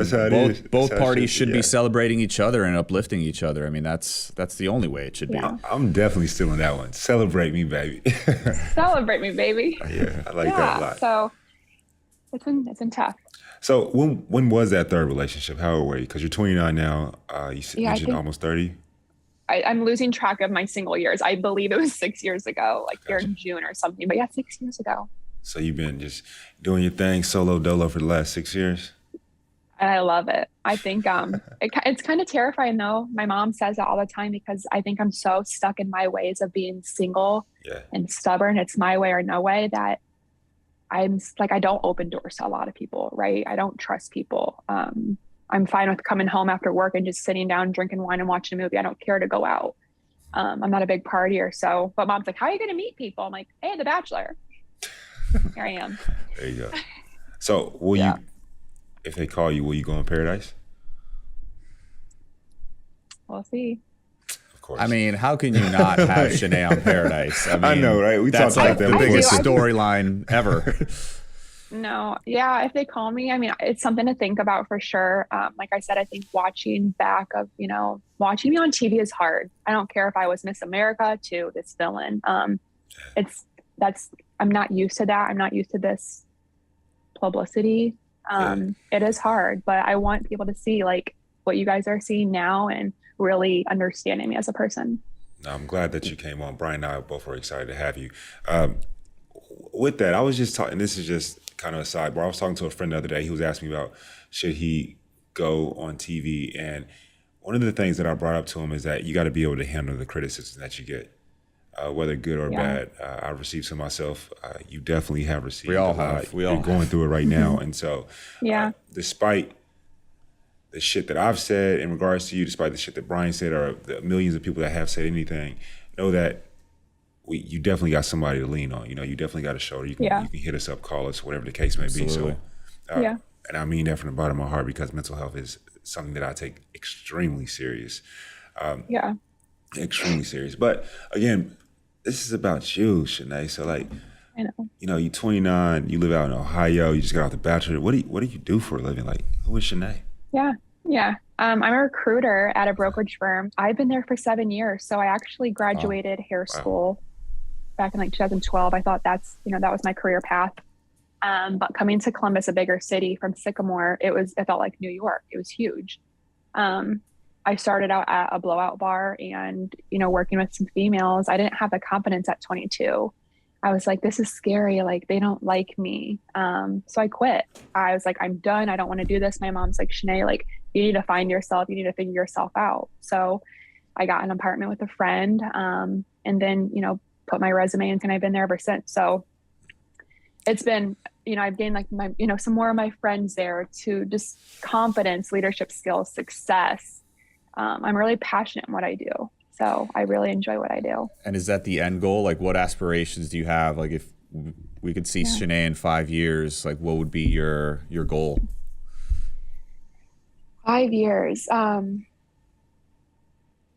both parties should be celebrating each other and uplifting each other. I mean, that's the only way it should be. I'm definitely stealing that one. Celebrate me, baby. Celebrate me, baby. Yeah, I like that a lot. So it's been tough. So when was that 3rd relationship? How old were you? Because you're 29 now. You mentioned almost 30. I'm losing track of my single years. I believe it was 6 years ago, like here in June or something. But 6 years ago. So you've been just doing your thing solo dolo for the last 6 years? And I love it. I think it's kind of terrifying though. My mom says that all the time because I think I'm so stuck in my ways of being single and stubborn. It's my way or no way that I'm like, I don't open doors to a lot of people, right? I don't trust people. I'm fine with coming home after work and just sitting down, drinking wine and watching a movie. I don't care to go out. I'm not a big partier. So, but mom's like, how are you going to meet people? I'm like, hey, The Bachelor. Here I am. There you go. So will you, if they call you, will you go on Paradise? We'll see. Of course. I mean, how can you not have Shanae on Paradise? I mean, I know, right? We talked about that the before. biggest storyline ever. No. Yeah. If they call me, I mean, it's something to think about for sure. Like I said, I think watching back of, watching me on TV is hard. I don't care if I was Miss America to this villain. I'm not used to that. I'm not used to this publicity. It is hard, but I want people to see like what you guys are seeing now and really understanding me as a person. No, I'm glad that you came on. Brian and I both were excited to have you. With that, I was just talking, this is just kind of a sidebar. I was talking to a friend the other day. He was asking me about should he go on TV, and one of the things that I brought up to him is that you got to be able to handle the criticism that you get, whether good or bad. I've received some myself. You definitely have received. We all have. You're going through it right now, and so despite the shit that I've said in regards to you, despite the shit that Brian said, or the millions of people that have said anything, know that you definitely got somebody to lean on. You definitely got a shoulder. You can hit us up, call us, whatever the case may be. So, and I mean that from the bottom of my heart, because mental health is something that I take extremely serious. Extremely serious. But again, this is about you, Shanae. So like, I know. You're 29, you live out in Ohio, you just got off The Bachelor. What do you do for a living? Like, who is Shanae? Yeah. I'm a recruiter at a brokerage firm. I've been there for 7 years. So I actually graduated hair school back in like 2012. I thought that was my career path. But coming to Columbus, a bigger city from Sycamore, it felt like New York. It was huge. I started out at a blowout bar and, working with some females. I didn't have the confidence at 22. I was like, this is scary. Like, they don't like me. So I quit. I was like, I'm done. I don't want to do this. My mom's like, Shanae, like, you need to find yourself. You need to figure yourself out. So I got an apartment with a friend, and then, put my resume in, and I've been there ever since. So it's been, I've gained like my, some more of my friends there, to just confidence, leadership skills, success. I'm really passionate in what I do. So I really enjoy what I do. And is that the end goal? Like, what aspirations do you have? Like, if we could see Shanae in 5 years, like, what would be your goal? 5 years.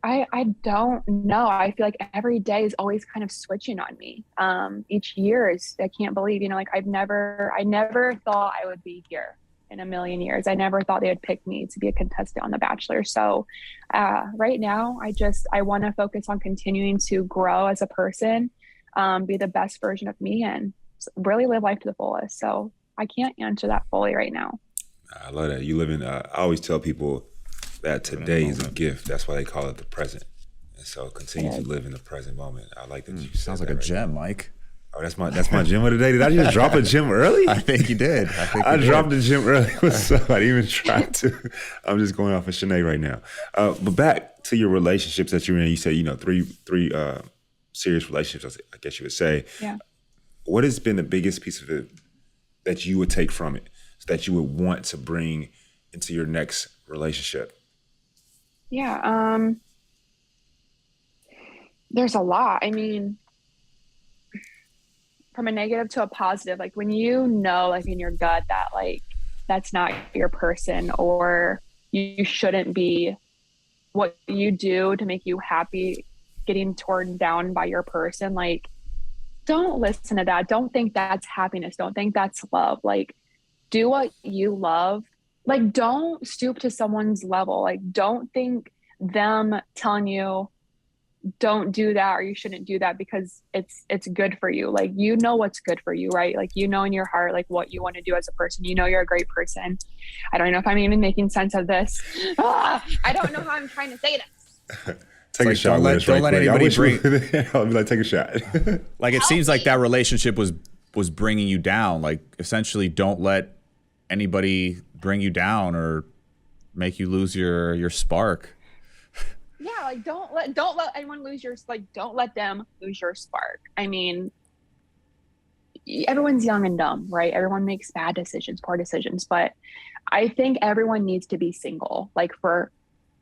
I don't know. I feel like every day is always kind of switching on me. Each year is, I can't believe, like I never thought I would be here in a million years. I never thought they would pick me to be a contestant on The Bachelor. So right now, I want to focus on continuing to grow as a person, be the best version of me, and really live life to the fullest. So I can't answer that fully right now. I love that. You live in, I always tell people that today is a gift. That's why they call it the present. And so continue to live in the present moment. I like that you said sounds like a gem, Mike. Oh, that's my gem of the day. Did I just drop a gem early? I think you did. I dropped a gem early. What's up? I didn't even try to. I'm just going off of Shanae right now. But back to your relationships that you're in. You said, 3 serious relationships, I guess you would say. Yeah. What has been the biggest piece of it that you would take from it, that you would want to bring into your next relationship? Yeah. There's a lot. I mean, from a negative to a positive, like when you know, like in your gut that like that's not your person, or you shouldn't be, what you do to make you happy getting torn down by your person, like don't listen to that. Don't think that's happiness. Don't think that's love. Like do what you love. Like don't stoop to someone's level. Like don't think them telling you don't do that or you shouldn't do that because it's good for you. Like you know what's good for you, right? Like you know in your heart like what you want to do as a person. You know you're a great person. I don't know if I'm even making sense of this. I don't know how I'm trying to say this. Take a shot. Don't let anybody bring. I'll be like, take a shot. Like it seems like that relationship was bringing you down. Like essentially, don't let anybody bring you down or make you lose your spark. Yeah, like don't let anyone lose your, like don't let them lose your spark. I mean, everyone's young and dumb, right? Everyone makes bad decisions, poor decisions, but I think everyone needs to be single like for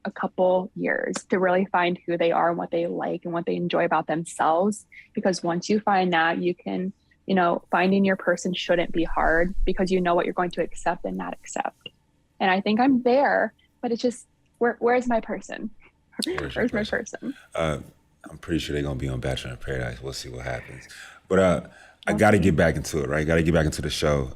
a couple years to really find who they are and what they like and what they enjoy about themselves, because once you find that, you can, you know, finding your person shouldn't be hard because you know what you're going to accept and not accept. And I think I'm there, but it's just where's my person? Where's my person? I'm pretty sure they're gonna be on Bachelor in Paradise. We'll see what happens. But I got to get back into it, right? Got to get back into the show.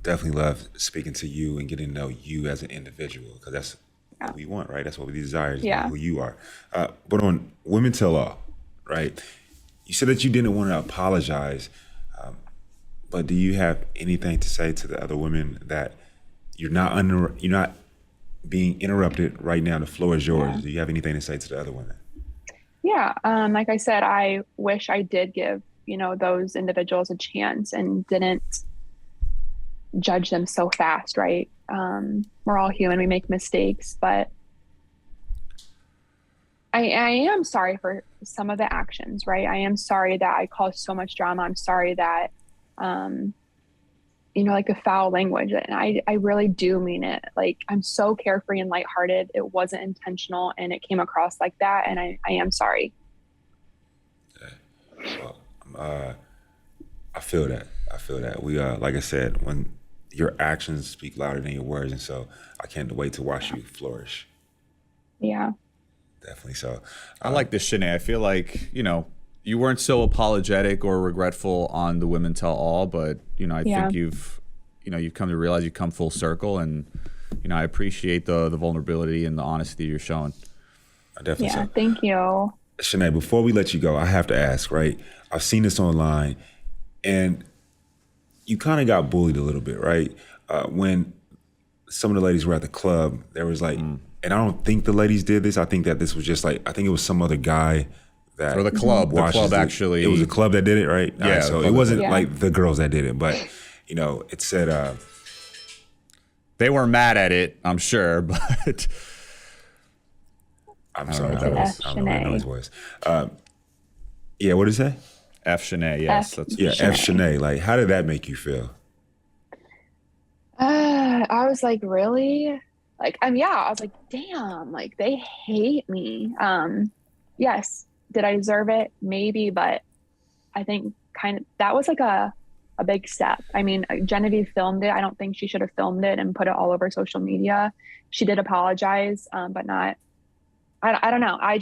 Definitely love speaking to you and getting to know you as an individual, because that's what we want, right? That's what we desire, is who you are. But on Women Tell All, right? You said that you didn't want to apologize, but do you have anything to say to the other women that you're not being interrupted right now? The floor is yours. Yeah. Do you have anything to say to the other women? Yeah. Like I said, I wish I did give, you know, those individuals a chance and didn't judge them so fast, right? We're all human. We make mistakes, but I am sorry for some of the actions, right? I am sorry that I caused so much drama. I'm sorry that, you know, like the foul language. And I really do mean it. Like, I'm so carefree and lighthearted. It wasn't intentional and it came across like that. And I am sorry. Well, I feel that. We, like I said, when your actions speak louder than your words. And so I can't wait to watch you flourish. Yeah. Definitely so. I like this, Shanae. I feel like, you know, you weren't so apologetic or regretful on the Women Tell All, but, you know, I think you've come to realize you've come full circle, and, you know, I appreciate the vulnerability and the honesty you're showing. I definitely so. Thank you. Shanae, before we let you go, I have to ask, right? I've seen this online, and you kind of got bullied a little bit, right? When some of the ladies were at the club, there was like, and I don't think the ladies did this. I think that this was just like, I think it was some other guy that or the club actually. It was a club that did it, right? Yeah. Right, so it wasn't like the girls that did it, but you know, it said they were mad at it, I'm sure, but I'm sorry, I don't know his voice. Yeah, what did it say? F. Shanae, yes. F Shanae. Like, how did that make you feel? I was like, really? Like, I was like, damn, like they hate me. Yes. Did I deserve it? Maybe, but I think that was like a big step. I mean, Genevieve filmed it. I don't think she should have filmed it and put it all over social media. She did apologize, but not, I don't know. I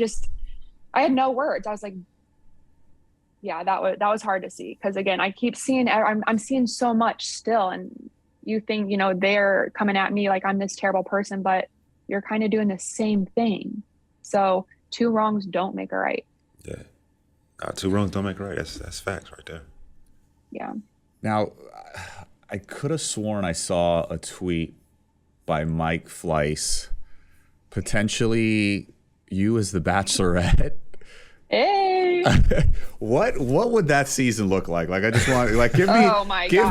had no words. I was like, yeah, that was hard to see. Cause again, I keep seeing, I'm seeing so much still. And you think, you know, they're coming at me like I'm this terrible person, but you're kind of doing the same thing. So 2 wrongs don't make a right. Yeah. 2 wrongs don't make a right. That's facts right there. Yeah. Now, I could have sworn I saw a tweet by Mike Fleiss, potentially you as the Bachelorette. Hey. What would that season look like? Like, I just want, like, give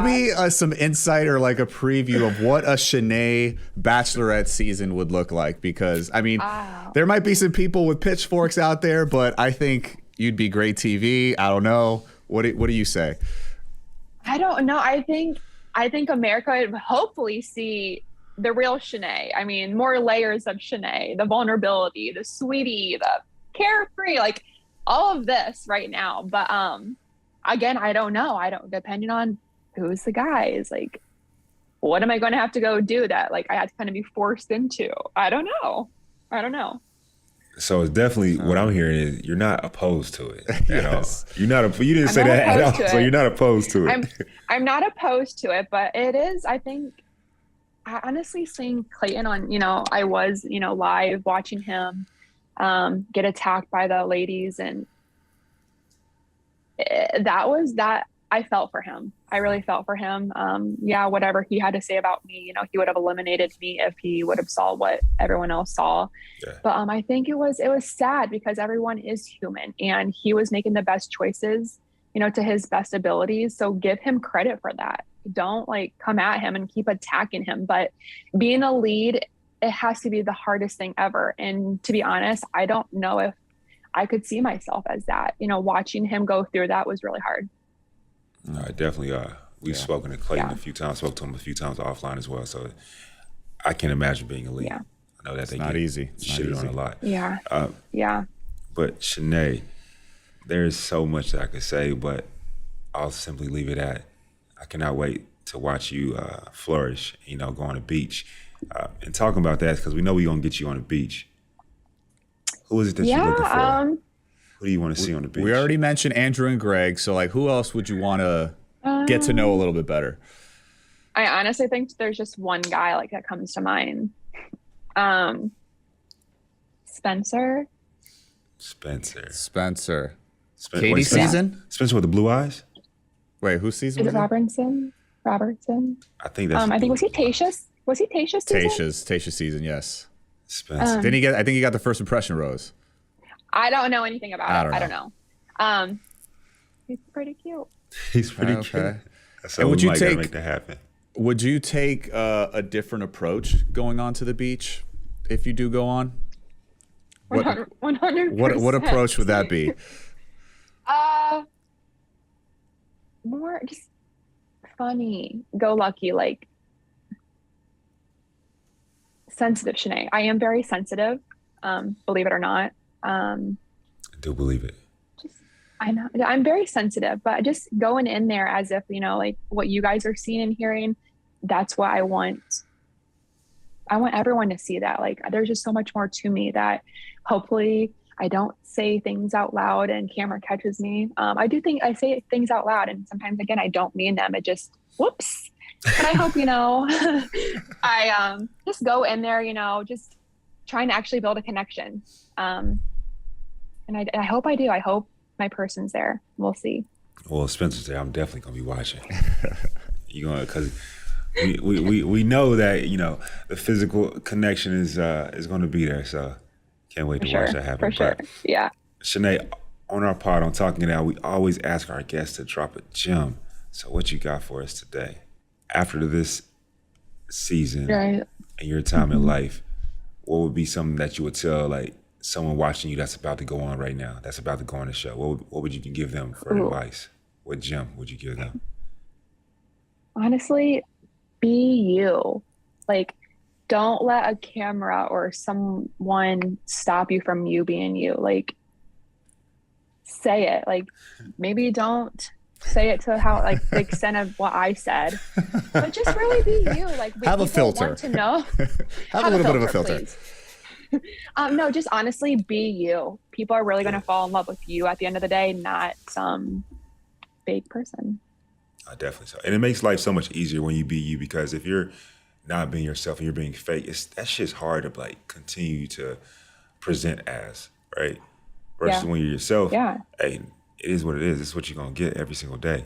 me some insight or like a preview of what a Shanae Bachelorette season would look like, because I mean, there might be some people with pitchforks out there, but I think you'd be great TV. I don't know. What do you say? I don't know. I think America would hopefully see the real Shanae. I mean, more layers of Shanae, the vulnerability, the sweetie, the carefree, like all of this right now. But again, I don't know. Depending on who's the guys, like, what am I going to have to go do that like I had to kind of be forced into? I don't know. So it's definitely what I'm hearing is you're not opposed to it. Yes. You're not. You didn't say that at all. So you're not opposed to it. I'm not opposed to it, but it is. I think I honestly seeing Clayton on. I was live watching him get attacked by the ladies, and that I felt for him. I really felt for him. Whatever he had to say about me, he would have eliminated me if he would have saw what everyone else saw. Yeah. But I think it was sad because everyone is human and he was making the best choices, to his best abilities. So give him credit for that. Don't come at him and keep attacking him. But being a lead, it has to be the hardest thing ever. And to be honest, I don't know if I could see myself as that. Watching him go through that was really hard. No, I definitely are. We've spoken to Clayton a few times, spoke to him a few times offline as well. So I can't imagine being a lead. Yeah. I know that they not easy. Shitted on a lot. Yeah. But Shanae, there's so much that I could say, but I'll simply leave it at I cannot wait to watch you flourish, go on the beach. And talking about that, because we know we're going to get you on the beach. Who is it that you're looking for? Who do you want to see on the beach? We already mentioned Andrew and Greg. So, who else would you want to get to know a little bit better? I honestly think there's just one guy that comes to mind. Spencer. Katie season? Spencer with the blue eyes? Wait, whose season? Is it Robertson? I think that's. I think was he Tayshia's? Was he Tayshia's season? Tayshia's season, yes. Spencer. I think he got the first impression rose. I don't know anything about it. I don't know. He's pretty cute. He's pretty cute. So and would you make that happen? Would you take a different approach going on to the beach if you do go on? 100%. What approach would that be? More just funny, go lucky, sensitive Shanae. I am very sensitive, believe it or not. I do believe it. I know I'm very sensitive, but just going in there as if, what you guys are seeing and hearing, that's what I want. I want everyone to see that. There's just so much more to me that hopefully I don't say things out loud and camera catches me. I do think I say things out loud and sometimes, again, I don't mean them. It just, whoops. But I hope, I just go in there, just trying to actually build a connection. And I hope I do. I hope my person's there. We'll see. Well, Spencer's there. I'm definitely going to be watching. Because we know that, the physical connection is going to be there. So can't wait to watch that happen. For sure. Yeah. Shanae, on our pod on Talking It Out, we always ask our guests to drop a gem. So what you got for us today? After this season and your time in life, what would be something that you would tell someone watching you that's about to go on right now, that's about to go on the show? What would you give them for advice? What gem would you give them? Honestly, be you. Don't let a camera or someone stop you from you being you. Say it. Maybe don't say it to how the extent of what I said, but just really be you. Have a filter. Want to know. have a little bit of a filter. No, just honestly be you. People are really going to fall in love with you at the end of the day, not some fake person. Definitely so. And it makes life so much easier when you be you, because if you're not being yourself and you're being fake, that shit's hard to continue to present as, right? Versus when you're yourself, hey, it is what it is. It's what you're going to get every single day.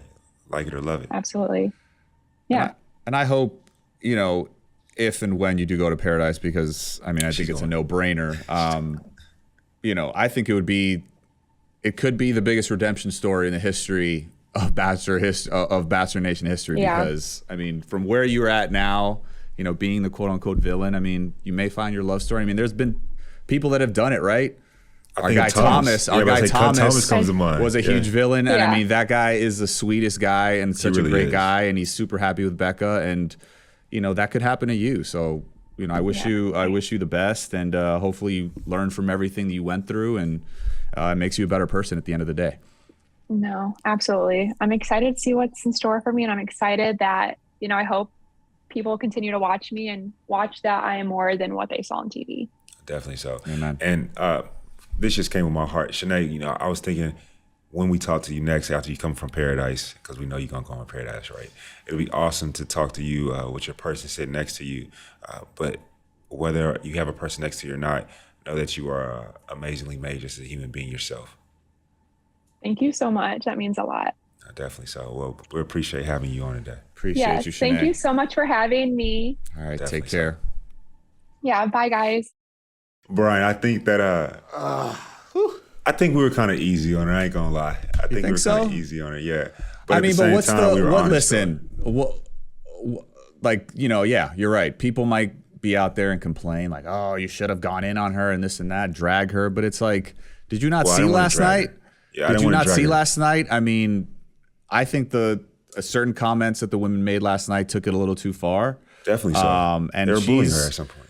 Like it or love it. Absolutely. Yeah. And I hope, if and when you do go to Paradise, because I think it's a no-brainer. I think it could be the biggest redemption story in the history of Bachelor Nation history. Because from where you're at now, being the quote unquote villain, you may find your love story. There's been people that have done it, right? Our guy Thomas comes to mind. Was a huge villain, and I mean that guy is the sweetest guy and such a great guy, and he's super happy with Becca, and you know that could happen to you. So you know, I wish you the best, and hopefully you learn from everything that you went through, and it makes you a better person at the end of the day. No, absolutely. I'm excited to see what's in store for me, and I'm excited that I hope people continue to watch me and watch that I am more than what they saw on TV. Definitely so. Amen. And this just came with my heart. Shanae, I was thinking when we talk to you next after you come from Paradise, because we know you're going to go on Paradise, right? It'll be awesome to talk to you with your person sitting next to you. But whether you have a person next to you or not, know that you are amazingly made just as a human being yourself. Thank you so much. That means a lot. Definitely so. Well, we appreciate having you on today. Appreciate you, Shanae. Thank you so much for having me. All right, definitely take care. Yeah, bye, guys. Brian, I think that I think we were kind of easy on it. I ain't gonna lie. I think we were kind of easy on it. Yeah. But I mean, but what's like, yeah, you're right. People might be out there and complain like, oh, you should have gone in on her and this and that, drag her. But it's like, did you not see last night? Yeah, did you not see last night? I mean, I think certain comments that the women made last night took it a little too far. Definitely so. And they were bullying her at some point.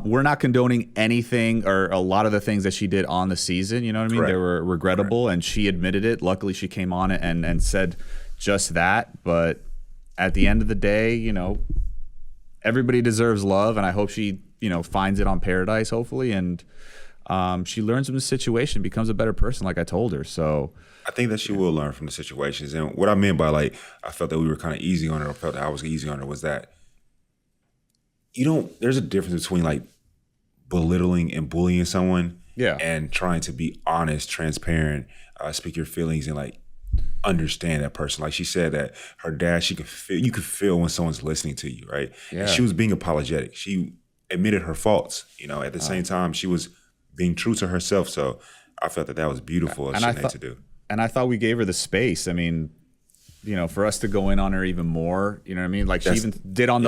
We're not condoning anything or a lot of the things that she did on the season. You know what I mean? Correct. They were regrettable, and she admitted it. Luckily, she came on and said just that. But at the end of the day, everybody deserves love, and I hope she, finds it on Paradise, hopefully, and she learns from the situation, becomes a better person, like I told her. So I think that she will learn from the situations. And what I meant by I felt that we were kind of easy on her, or felt that I was easy on her, was that there's a difference between belittling and bullying someone and trying to be honest, transparent, speak your feelings and understand that person. Like she said that her dad, you could feel when someone's listening to you, right? Yeah. And she was being apologetic. She admitted her faults, at the same time she was being true to herself. So I felt that was beautiful of Shanae to do. And I thought we gave her the space. I mean, for us to go in on her even more, you know what I mean? She even did on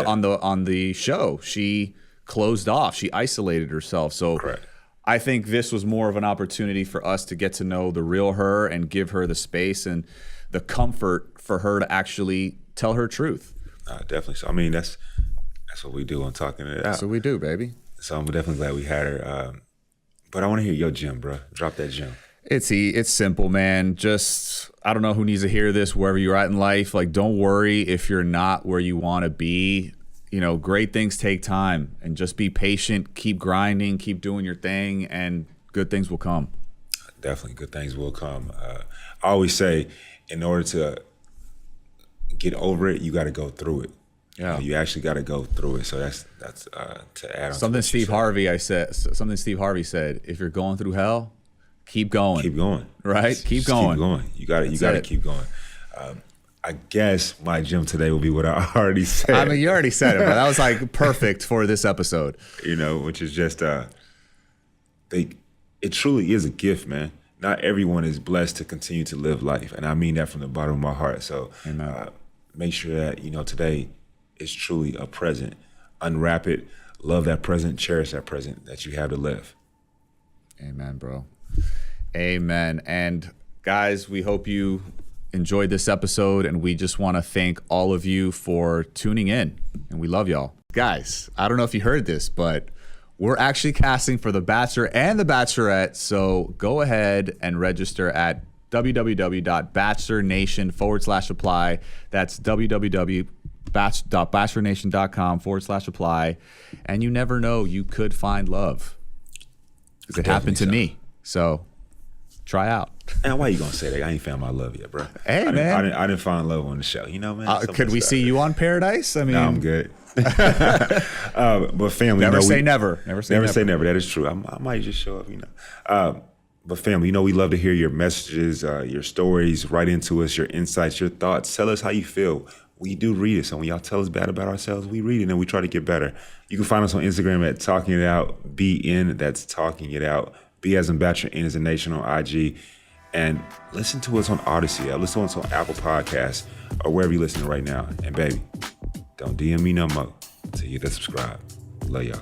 the show. She closed off. She isolated herself. So correct. I think this was more of an opportunity for us to get to know the real her and give her the space and the comfort for her to actually tell her truth. Definitely. So I mean, that's what we do on Talking It Out. That's what we do, baby. So I'm definitely glad we had her. But I want to hear your gem, bro. Drop that gem. It's simple, man. Just, I don't know who needs to hear this, wherever you're at in life. Don't worry if you're not where you want to be. Great things take time, and just be patient, keep grinding, keep doing your thing, and good things will come. Definitely, good things will come. I always say, in order to get over it, you got to go through it. Yeah, you actually got to go through it. So that's to add on something Steve Harvey said. If you're going through hell, keep going. Keep going. Right? Keep going. Keep going. You got to keep going. I guess my gem today will be what I already said. I mean, you already said it, but that was perfect for this episode. Which is just it truly is a gift, man. Not everyone is blessed to continue to live life, and I mean that from the bottom of my heart. So make sure that today is truly a present. Unwrap it, love that present, cherish that present that you have to live. Amen, bro. Amen. And guys, we hope you enjoyed this episode, and we just want to thank all of you for tuning in, and we love y'all. Guys, I don't know if you heard this, but we're actually casting for The Bachelor and The Bachelorette, so go ahead and register at www.bachelornation.com/apply. That's www.bachelornation.com/apply. And you never know, you could find love, because it happened to me. So try out. And why you gonna say that? I ain't found my love yet, bro. Hey, man. I didn't find love on the show. Man. Could we see you on Paradise? I mean, no, I'm good. But family, never say never. Never say never. That is true. I might just show up, But family, we love to hear your messages, your stories. Write into us, your insights, your thoughts. Tell us how you feel. We do read it. So when y'all tell us bad about ourselves, we read it and we try to get better. You can find us on Instagram at Talking It Out, BN. That's Talking It Out. B as in Bachelor, N as in Nation on IG. And listen to us on Odyssey. Listen to us on Apple Podcasts or wherever you're listening right now. And baby, don't DM me no more until you hit that subscribe. Love y'all.